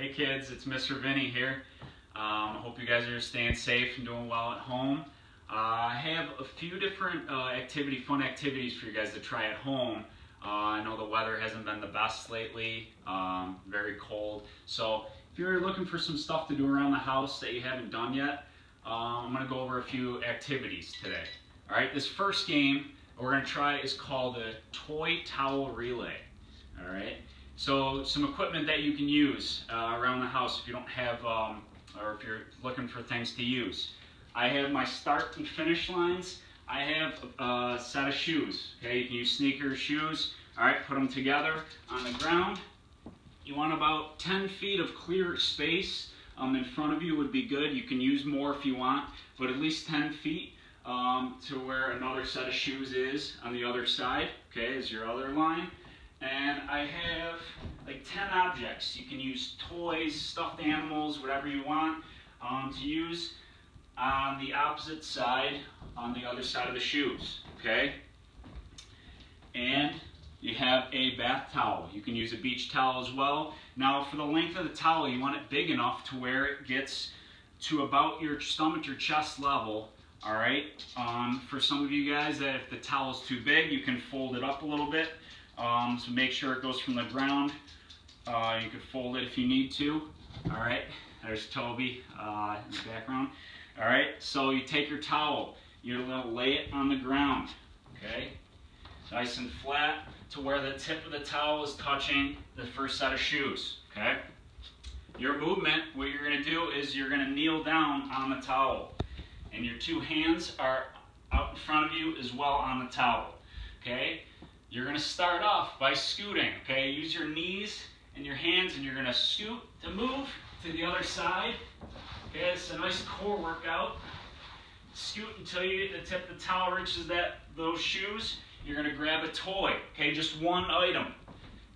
Hey kids, it's Mr. Vinny here. I hope you guys are staying safe and doing well at home. I have a few different fun activities for you guys to try at home. I know the weather hasn't been the best lately, very cold. So if you're looking for some stuff to do around the house that you haven't done yet, I'm going to go over a few activities today. Alright, this first game we're going to try is called the Toy Towel Relay. Alright. So some equipment that you can use around the house if you don't have, or if you're looking for things to use. I have my start and finish lines. I have a set of shoes. Okay, you can use sneakers, shoes. All right, put them together on the ground. You want about 10 feet of clear space in front of you would be good. You can use more if you want, but at least 10 feet to where another set of shoes is on the other side. Okay, is your other line. And I have like 10 objects. You can use toys, stuffed animals, whatever you want to use on the opposite side, on the other side of the shoes, okay? And you have a bath towel. You can use a beach towel as well. Now for the length of the towel, you want it big enough to where it gets to about your stomach or chest level, all right? For some of you guys, that if the towel's too big, you can fold it up a little bit. So make sure it goes from the ground. You can fold it if you need to. All right, there's Toby in the background. All right, so you take your towel, you're going to lay it on the ground, okay? Nice and flat to where the tip of the towel is touching the first set of shoes, okay? Your movement, what you're going to do is you're going to kneel down on the towel. And your two hands are out in front of you as well on the towel, okay? You're going to start off by scooting, okay? Use your knees and your hands and you're going to scoot to move to the other side. Okay, it's a nice core workout. Scoot until you get the tip of the towel reaches those shoes. You're going to grab a toy, okay? Just one item.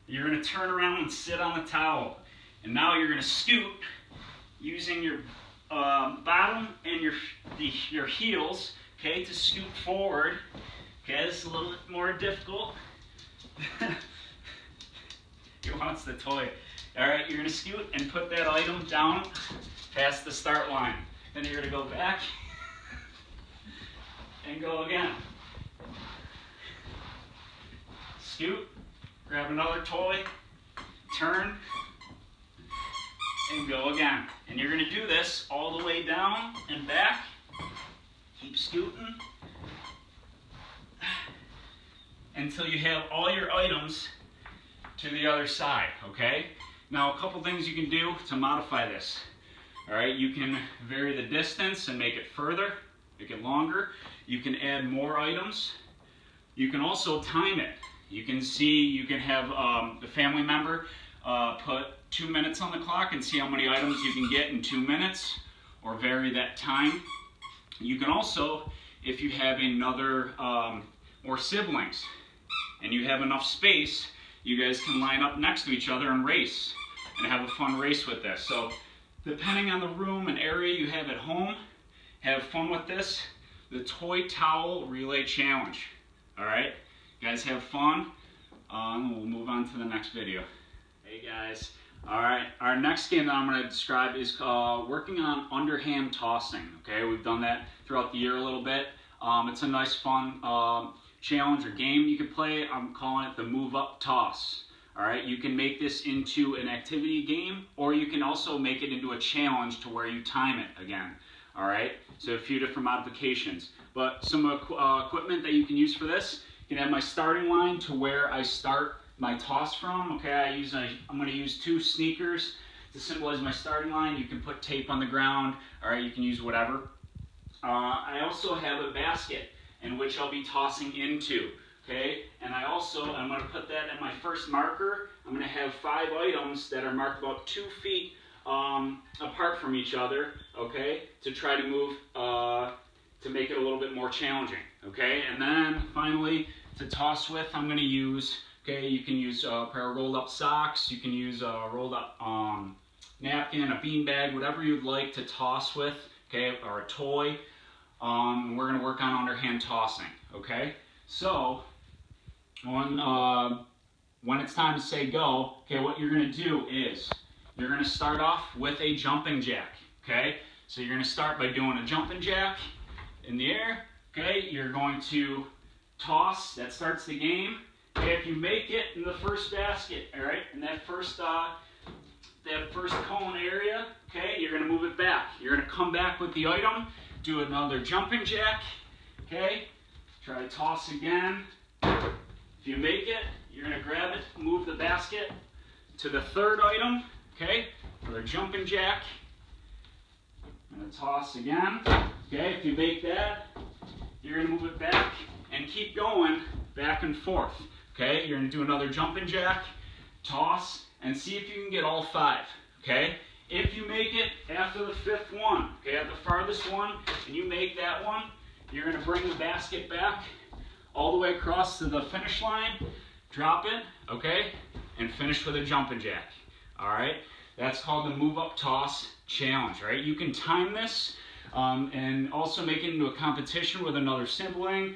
You're going to turn around and sit on the towel. And now you're going to scoot using your bottom and your heels, okay, to scoot forward. Okay, this is a little bit more difficult. He wants the toy. All right, you're gonna scoot and put that item down past the start line. Then you're gonna go back and go again. Scoot, grab another toy, turn, and go again. And you're gonna do this all the way down and back. Keep scooting until you have all your items to the other side, okay? Now, a couple things you can do to modify this. All right, you can vary the distance and make it further, make it longer. You can add more items. You can also time it. You can have the family member put 2 minutes on the clock and see how many items you can get in 2 minutes, or vary that time. You can also, if you have another, more siblings, and you have enough space, you guys can line up next to each other and race and have a fun race with this. So depending on the room and area you have at home, have fun with this. The Toy Towel Relay Challenge. All right, you guys have fun. We'll move on to the next video. Hey guys. All right, our next game that I'm going to describe is working on underhand tossing. Okay, we've done that throughout the year a little bit. It's a nice fun challenge or game you can play. I'm calling it the move up toss. All right, you can make this into an activity game, or you can also make it into a challenge to where you time it again. All right, so a few different modifications. But some equipment that you can use for this, you can have my starting line to where I start my toss from. Okay, I'm going to use 2 sneakers to symbolize my starting line. You can put tape on the ground. All right, you can use whatever. I also have a basket in which I'll be tossing into, okay? And I'm going to put that in my first marker. I'm going to have 5 items that are marked about 2 feet apart from each other, okay? To try to move, to make it a little bit more challenging, okay? And then finally, to toss with, I'm going to use, okay, you can use a pair of rolled up socks, you can use a rolled up napkin, a bean bag, whatever you'd like to toss with, okay, or a toy. We're going to work on underhand tossing, okay? So, when it's time to say go, okay, what you're going to do is you're going going to start off with a jumping jack, okay? So you're going to start by doing a jumping jack in the air, okay? You're going to toss, that starts the game. Okay, if you make it in the first basket, all right, in that first cone area, okay, you're going to move it back. You're going to come back with the item, do another jumping jack, okay? Try to toss again. If you make it, you're going to grab it, move the basket to the third item, okay? Another jumping jack. I'm going to toss again, okay? If you make that, you're going to move it back and keep going back and forth, okay? You're going to do another jumping jack, toss, and see if you can get all 5, okay? If you make it after the 5th one, okay, at the farthest one, and you make that one, you're going to bring the basket back all the way across to the finish line, drop it, okay, and finish with a jumping jack, all right? That's called the move up toss challenge, right? You can time this and also make it into a competition with another sibling.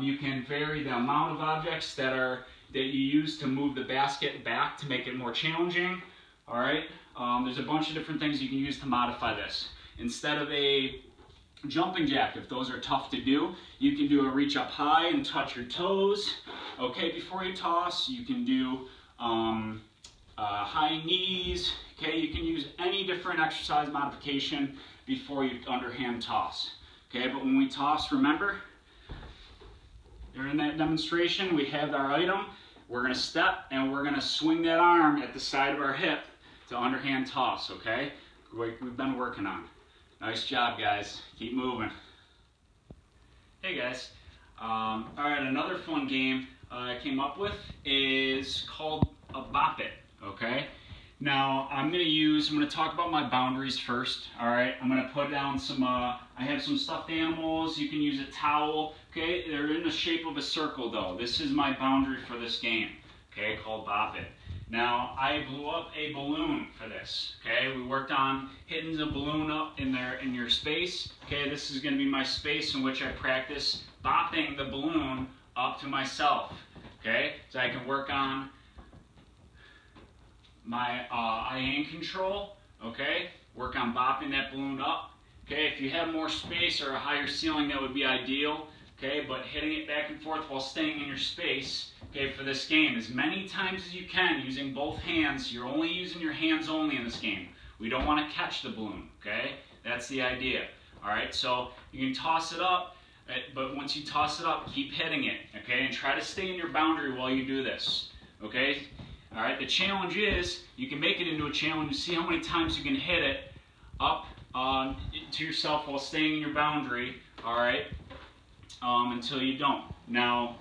You can vary the amount of objects that you use to move the basket back to make it more challenging, all right? There's a bunch of different things you can use to modify this. Instead of a jumping jack, if those are tough to do, you can do a reach up high and touch your toes, okay, before you toss. You can do high knees, okay? You can use any different exercise modification before you underhand toss, okay? But when we toss, remember, during that demonstration, we have our item. We're going to step and we're going to swing that arm at the side of our hip to underhand toss, okay? We've been working on. Nice job, guys. Keep moving. Hey, guys. All right, another fun game I came up with is called a Bop It, okay? Now, I'm going to talk about my boundaries first, all right? I'm going to put down some, I have some stuffed animals. You can use a towel, okay? They're in the shape of a circle, though. This is my boundary for this game, okay, called Bop It. Now, I blew up a balloon for this, okay? We worked on hitting the balloon up in your space, okay? This is going to be my space in which I practice bopping the balloon up to myself, okay? So I can work on my eye-hand control, okay? Work on bopping that balloon up, okay? If you have more space or a higher ceiling, that would be ideal, okay? But hitting it back and forth while staying in your space, okay, for this game, as many times as you can, using both hands. You're only using your hands only in this game. We don't want to catch the balloon, okay? That's the idea, all right? So you can toss it up, but once you toss it up, keep hitting it, okay? And try to stay in your boundary while you do this, okay? All right, the challenge is, you can make it into a challenge and see how many times you can hit it up to yourself while staying in your boundary, all right, until you don't. Now,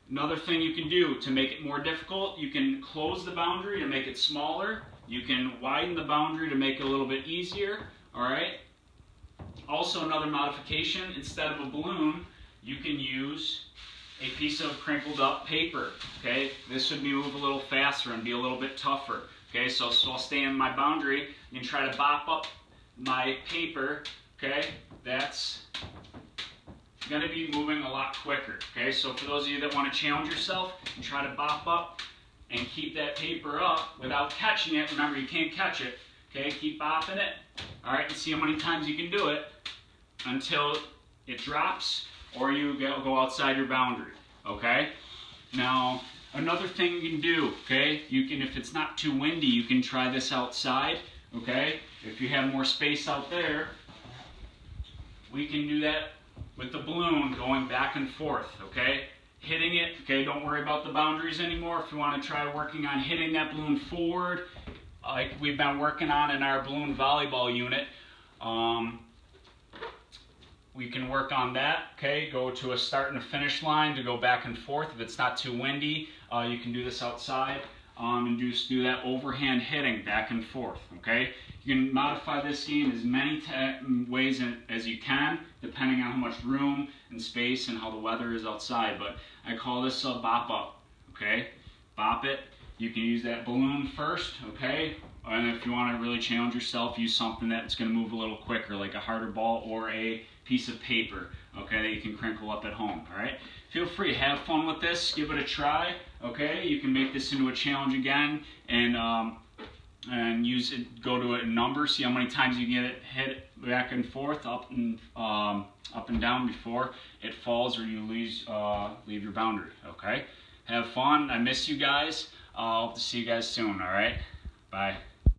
another thing you can do to make it more difficult, you can close the boundary to make it smaller. You can widen the boundary to make it a little bit easier, all right? Also, another modification, instead of a balloon, you can use a piece of crinkled up paper, okay? This would move a little faster and be a little bit tougher, okay? So I'll stay in my boundary and try to bop up my paper, okay? That's going to be moving a lot quicker, okay? So for those of you that want to challenge yourself and try to bop up and keep that paper up without catching it, remember you can't catch it, okay? Keep bopping it, all right, and see how many times you can do it until it drops or you go outside your boundary, okay? Now, another thing you can do, okay? You can, if it's not too windy, you can try this outside, okay? If you have more space out there, we can do that with the balloon going back and forth, okay? Hitting it, okay? Don't worry about the boundaries anymore. If you want to try working on hitting that balloon forward, like we've been working on in our balloon volleyball unit, we can work on that, okay? Go to a start and a finish line to go back and forth. If it's not too windy, you can do this outside and just do that overhand hitting back and forth, okay? You can modify this game as many ways as you can, depending on how much room and space and how the weather is outside, but I call this a bop up, okay? Bop it. You can use that balloon first, okay? And if you want to really challenge yourself, use something that's going to move a little quicker, like a harder ball or a piece of paper, okay, that you can crinkle up at home, all right? Feel free to have fun with this. Give it a try, okay? You can make this into a challenge again and and use it. Go to a number. See how many times you get it hit back and forth, up and down before it falls or you leave your boundary. Okay. Have fun. I miss you guys. Hope to see you guys soon. All right. Bye.